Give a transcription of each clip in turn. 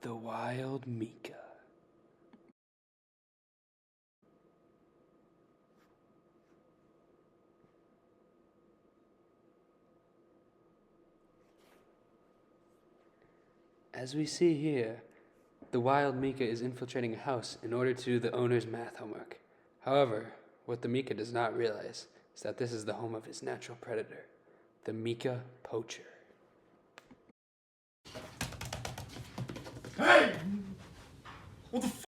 The wild Mikka. As we see here, the wild Mikka is infiltrating a house in order to do the owner's math homework. However, what the Mikka does not realize is that this is the home of his natural predator, the Mikka poacher. Hey! What the f***?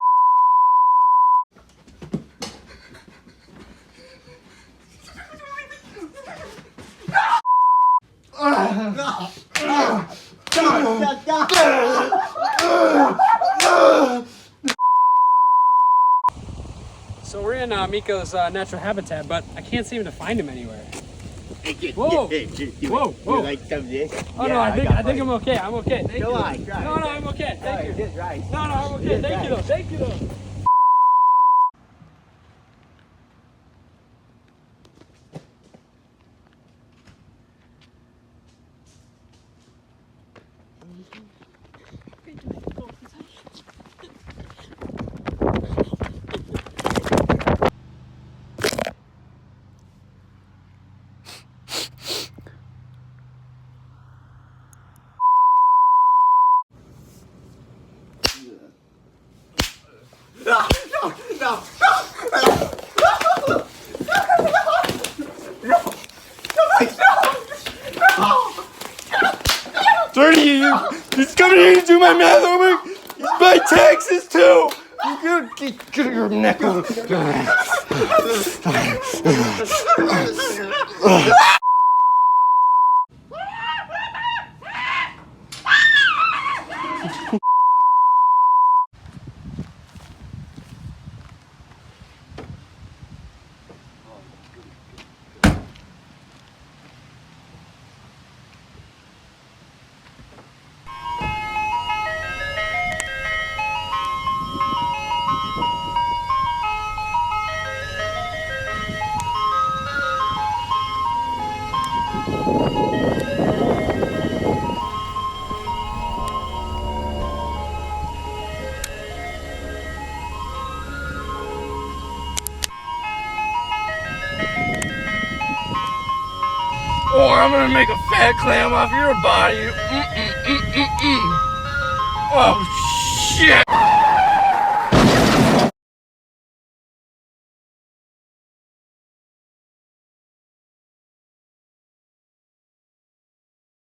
So we're in Mikka's natural habitat, but I can't seem to find him anywhere. Whoa! Whoa! Whoa! You like some of this? Oh no, I think I'm okay. I'm okay. Thank Go you. on, try No, it. I'm okay. Thank you. Just right. No, I'm okay. Thank you though. Thank you though. No! 30 years! He's coming here to do my math homework! My taxes too! You get your neck on. Or I'm gonna make a fat clam off your body. Oh shit!